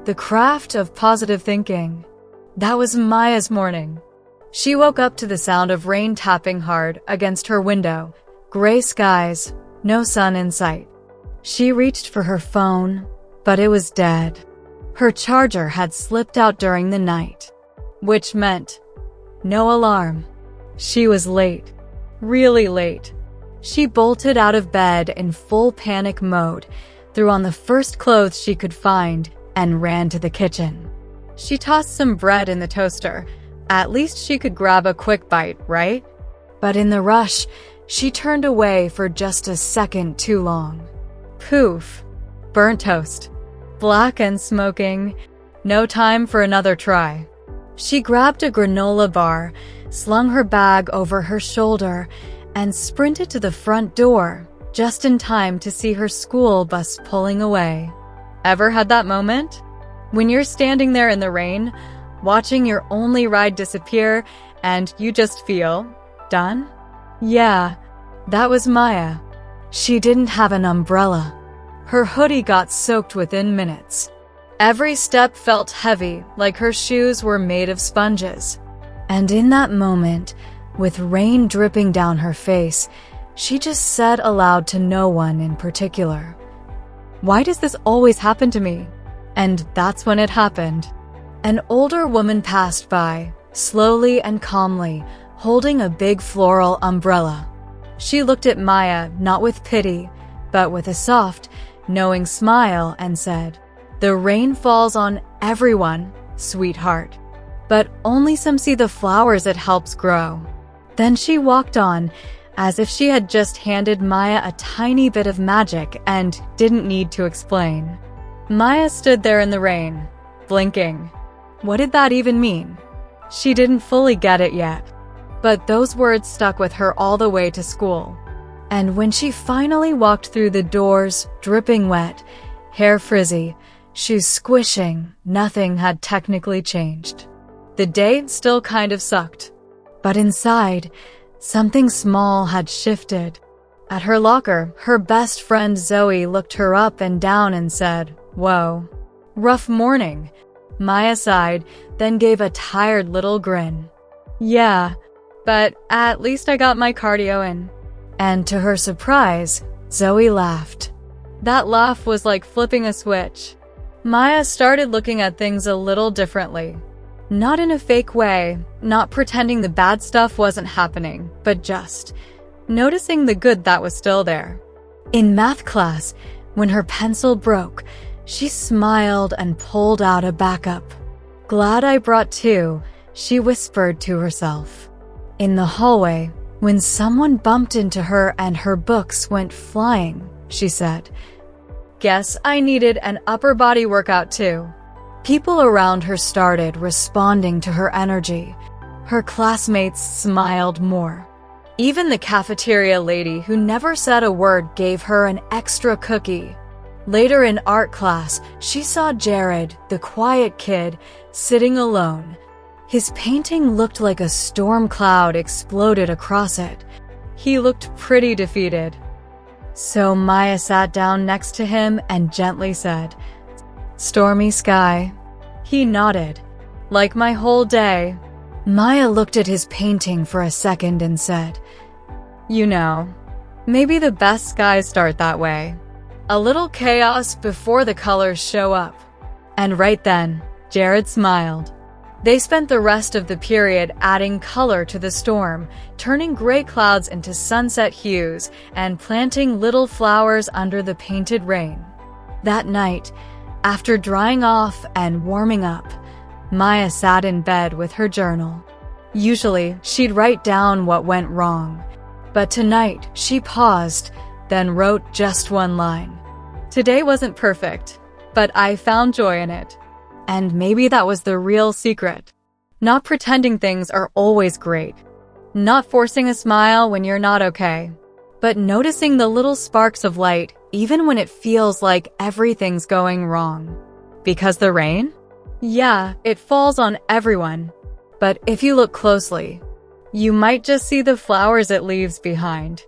The craft of positive thinking. That was Maya's morning. She woke up to the sound of rain tapping hard against her window. Gray skies, no sun in sight. She reached for her phone, but it was dead. Her charger had slipped out during the night, which meant no alarm. She was late. Really late. She bolted out of bed in full panic mode, threw on the first clothes she could find, and ran to the kitchen. She tossed some bread in the toaster. At least she could grab a quick bite, right? But in the rush, she turned away for just a second too long. Poof. Burnt toast. Black and smoking. No time for another try. She grabbed a granola bar, slung her bag over her shoulder, and sprinted to the front door, just in time to see her school bus pulling away. Ever had that moment? When you're standing there in the rain, watching your only ride disappear, and you just feel done? Yeah, that was Maya. She didn't have an umbrella. Her hoodie got soaked within minutes. Every step felt heavy, like her shoes were made of sponges. And in that moment, with rain dripping down her face, she just said aloud to no one in particular, "Why does this always happen to me?" And that's when it happened. An older woman passed by, slowly and calmly, holding a big floral umbrella. She looked at Maya not with pity, but with a soft, knowing smile and said, "The rain falls on everyone, sweetheart. But only some see the flowers it helps grow." Then she walked on, as if she had just handed Maya a tiny bit of magic and didn't need to explain. Maya stood there in the rain, blinking. What did that even mean? She didn't fully get it yet, but those words stuck with her all the way to school. And when she finally walked through the doors, dripping wet, hair frizzy, shoes squishing, nothing had technically changed. The day still kind of sucked. But inside, something small had shifted. At her locker, her best friend Zoe looked her up and down and said, "Whoa. Rough morning." Maya sighed, then gave a tired little grin. "Yeah, but at least I got my cardio in." And to her surprise, Zoe laughed. That laugh was like flipping a switch. Maya started looking at things a little differently. Not in a fake way, not pretending the bad stuff wasn't happening, but just noticing the good that was still there. In math class, when her pencil broke, she smiled and pulled out a backup. "Glad I brought two," she whispered to herself. In the hallway, when someone bumped into her and her books went flying, she said, "Guess I needed an upper body workout too." People around her started responding to her energy. Her classmates smiled more. Even the cafeteria lady who never said a word gave her an extra cookie. Later in art class, she saw Jared, the quiet kid, sitting alone. His painting looked like a storm cloud exploded across it. He looked pretty defeated. So Maya sat down next to him and gently said, "Stormy sky." He nodded. "Like my whole day." Maya looked at his painting for a second and said, "You know, maybe the best skies start that way. A little chaos before the colors show up." And right then, Jared smiled. They spent the rest of the period adding color to the storm, turning gray clouds into sunset hues, and planting little flowers under the painted rain. That night, after drying off and warming up, Maya sat in bed with her journal. Usually, she'd write down what went wrong. But tonight, she paused, then wrote just one line. "Today wasn't perfect, but I found joy in it." And maybe that was the real secret. Not pretending things are always great. Not forcing a smile when you're not okay. But noticing the little sparks of light even when it feels like everything's going wrong. Because the rain? Yeah, it falls on everyone. But if you look closely, you might just see the flowers it leaves behind.